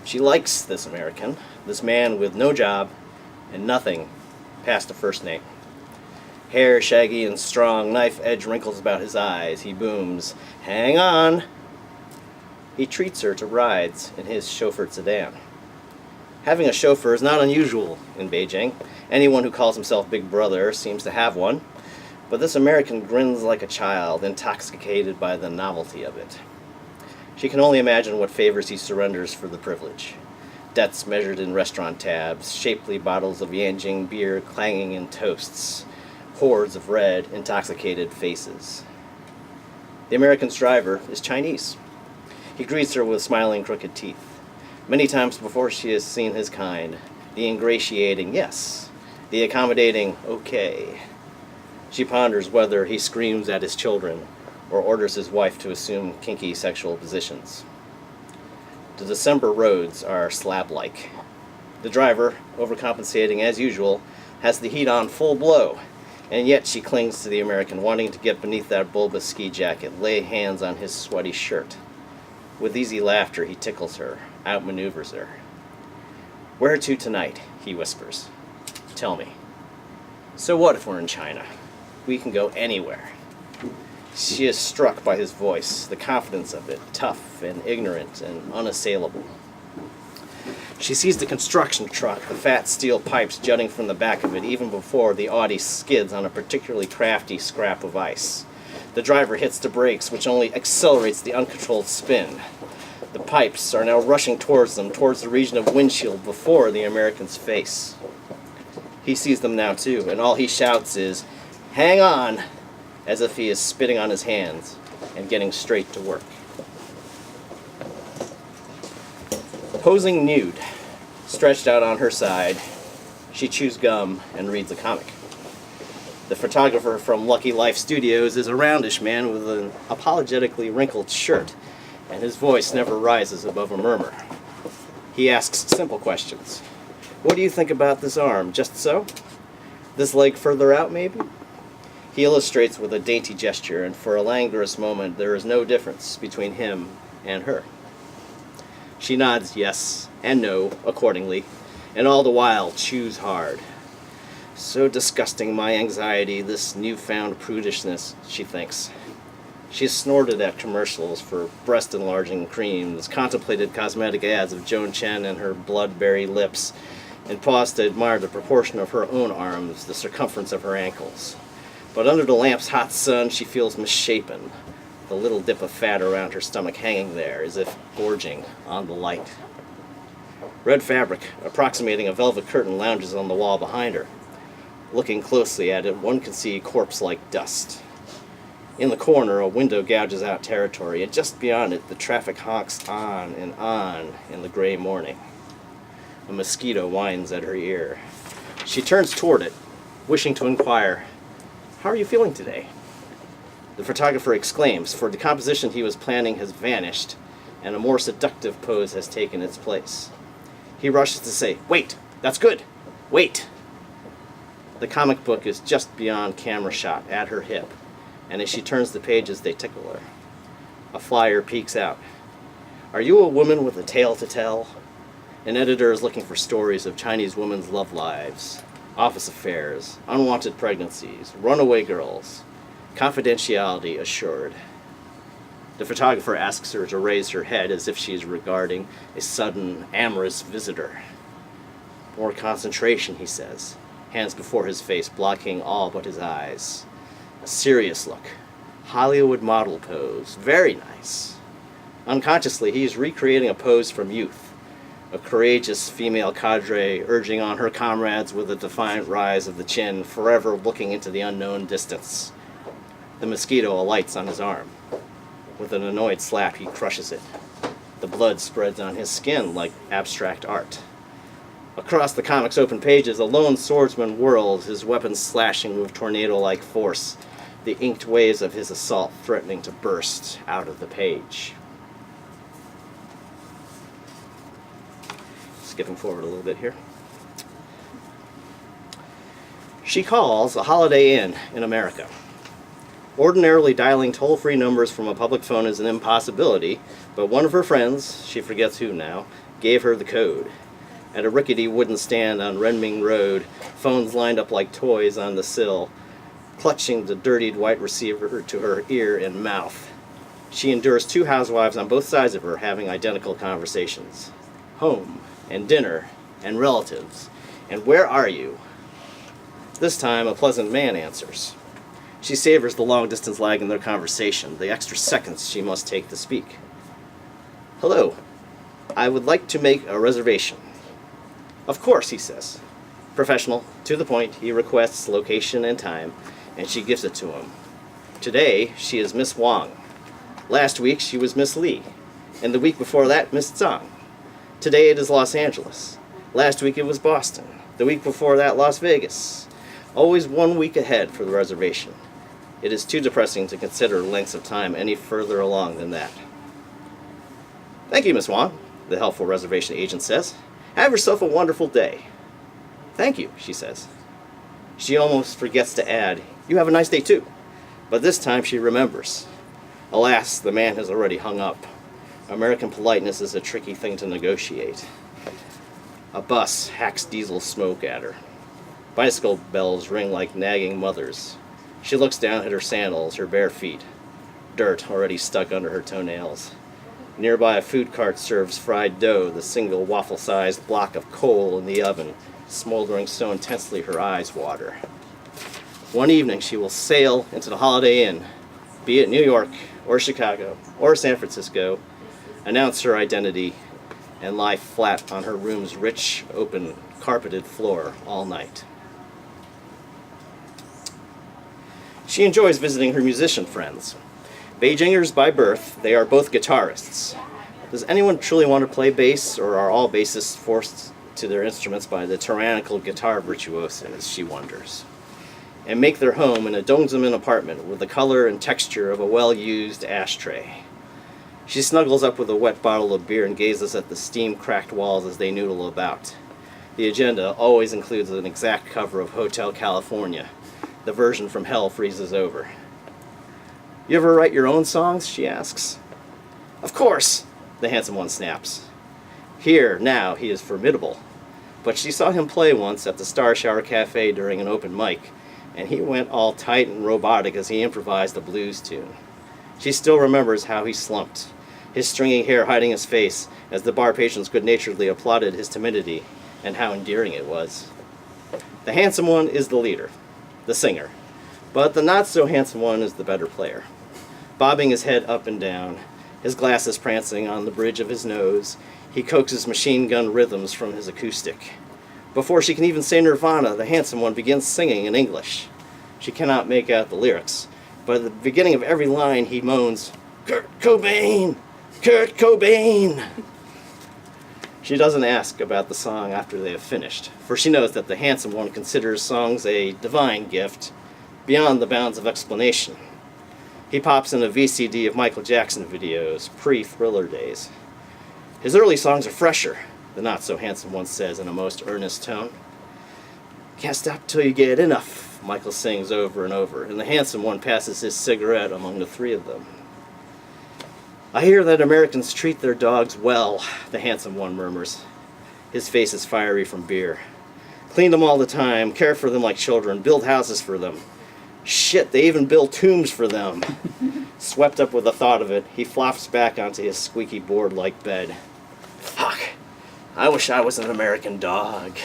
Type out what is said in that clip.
She likes this American, this man with no job and nothing past a first name. Hair shaggy and strong, knife-edge wrinkles about his eyes. He booms, "Hang on!" He treats her to rides in his chauffeured sedan. Having a chauffeur is not unusual in Beijing. Anyone who calls himself Big Brother seems to have one. But this American grins like a child, intoxicated by the novelty of it. She can only imagine what favors he surrenders for the privilege. Debts measured in restaurant tabs, shapely bottles of Yanjing beer clanging in toasts, hordes of red, intoxicated faces. The American's driver is Chinese. He greets her with smiling crooked teeth. Many times before she has seen his kind, the ingratiating yes, the accommodating okay. She ponders whether he screams at his children or orders his wife to assume kinky sexual positions. The December roads are slab-like. The driver, overcompensating as usual, has the heat on full blow, and yet she clings to the American, wanting to get beneath that bulbous ski jacket, lay hands on his sweaty shirt. With easy laughter, he tickles her, outmaneuvers her. "Where to tonight?" he whispers. "Tell me." "So what if we're in China? We can go anywhere." She is struck by his voice, the confidence of it, tough and ignorant and unassailable. She sees the construction truck, the fat steel pipes jutting from the back of it even before the Audi skids on a particularly crafty scrap of ice. The driver hits the brakes, which only accelerates the uncontrolled spin. The pipes are now rushing towards them, towards the region of windshield before the American's face. He sees them now too, and all he shouts is, "Hang on!" as if he is spitting on his hands and getting straight to work. Posing nude, stretched out on her side, she chews gum and reads a comic. The photographer from Lucky Life Studios is a roundish man with an apologetically wrinkled shirt, and his voice never rises above a murmur. He asks simple questions. "What do you think about this arm? Just so? This leg further out, maybe?" He illustrates with a dainty gesture, and for a languorous moment there is no difference between him and her. She nods yes and no accordingly, and all the while chews hard. So disgusting my anxiety, this newfound prudishness, she thinks. She's snorted at commercials for breast-enlarging creams, contemplated cosmetic ads of Joan Chen and her blood-berry lips, and paused to admire the proportion of her own arms, the circumference of her ankles. But under the lamp's hot sun, she feels misshapen, the little dip of fat around her stomach hanging there, as if gorging on the light. Red fabric, approximating a velvet curtain, lounges on the wall behind her. Looking closely at it, one can see corpse-like dust. In the corner, a window gouges out territory, and just beyond it, the traffic honks on in the gray morning. A mosquito whines at her ear. She turns toward it, wishing to inquire, "How are you feeling today?" The photographer exclaims, for the composition he was planning has vanished, and a more seductive pose has taken its place. He rushes to say, "Wait, that's good, wait!" The comic book is just beyond camera shot, at her hip, and as she turns the pages, they tickle her. A flyer peeks out. "Are you a woman with a tale to tell?" An editor is looking for stories of Chinese women's love lives, office affairs, unwanted pregnancies, runaway girls, confidentiality assured. The photographer asks her to raise her head as if she is regarding a sudden, amorous visitor. "More concentration," he says, hands before his face blocking all but his eyes. A serious look. Hollywood model pose. Very nice. Unconsciously, he is recreating a pose from youth. A courageous female cadre urging on her comrades with a defiant rise of the chin, forever looking into the unknown distance. The mosquito alights on his arm. With an annoyed slap, he crushes it. The blood spreads on his skin like abstract art. Across the comic's open pages, a lone swordsman whirls, his weapon slashing with tornado-like force, the inked waves of his assault threatening to burst out of the page. Skipping forward a little bit here. She calls a Holiday Inn in America. Ordinarily dialing toll-free numbers from a public phone is an impossibility, but one of her friends, she forgets who now, gave her the code. At a rickety wooden stand on Renming Road, phones lined up like toys on the sill, clutching the dirtied white receiver to her ear and mouth. She endures 2 housewives on both sides of her having identical conversations. Home, and dinner, and relatives, and where are you? This time, a pleasant man answers. She savors the long-distance lag in their conversation, the extra seconds she must take to speak. Hello, I would like to make a reservation. Of course, he says. Professional, to the point, he requests location and time, and she gives it to him. Today, she is Miss Wang. Last week, she was Miss Lee, and the week before that, Miss Zhang. Today, it is Los Angeles. Last week, it was Boston. The week before that, Las Vegas. Always 1 week ahead for the reservation. It is too depressing to consider lengths of time any further along than that. Thank you, Miss Wang, the helpful reservation agent says. Have yourself a wonderful day. Thank you, she says. She almost forgets to add, you have a nice day too. But this time she remembers. Alas, the man has already hung up. American politeness is a tricky thing to negotiate. A bus hacks diesel smoke at her. Bicycle bells ring like nagging mothers. She looks down at her sandals, her bare feet. Dirt already stuck under her toenails. Nearby, a food cart serves fried dough, the single waffle-sized block of coal in the oven, smoldering so intensely her eyes water. One evening, she will sail into the Holiday Inn, be it New York, or Chicago, or San Francisco, announce her identity, and lie flat on her room's rich, open, carpeted floor all night. She enjoys visiting her musician friends. Beijingers by birth, they are both guitarists. Does anyone truly want to play bass, or are all bassists forced to their instruments by the tyrannical guitar virtuosos, she wonders, and make their home in a Dongzuman apartment with the color and texture of a well-used ashtray. She snuggles up with a wet bottle of beer and gazes at the steam-cracked walls as they noodle about. The agenda always includes an exact cover of Hotel California. The version from hell freezes over. You ever write your own songs? She asks. Of course, the handsome one snaps. Here, now, he is formidable. But she saw him play once at the Star Shower Cafe during an open mic, and he went all tight and robotic as he improvised a blues tune. She still remembers how he slumped, his stringy hair hiding his face, as the bar patrons good-naturedly applauded his timidity, and how endearing it was. The handsome one is the leader, the singer, but the not-so-handsome one is the better player. Bobbing his head up and down, his glasses prancing on the bridge of his nose, he coaxes machine gun rhythms from his acoustic. Before she can even say Nirvana, the handsome one begins singing in English. She cannot make out the lyrics, but at the beginning of every line he moans, "Kurt Cobain! Kurt Cobain!" She doesn't ask about the song after they have finished, for she knows that the handsome one considers songs a divine gift, beyond the bounds of explanation. He pops in a VCD of Michael Jackson videos, pre-Thriller days. His early songs are fresher, the not-so-handsome one says in a most earnest tone. Can't stop till you get enough, Michael sings over and over, and the handsome one passes his cigarette among the 3 of them. I hear that Americans treat their dogs well, the handsome one murmurs. His face is fiery from beer. Clean them all the time, care for them like children, build houses for them. Shit, they even build tombs for them. Swept up with the thought of it, he flops back onto his squeaky board-like bed. Fuck, I wish I was an American dog.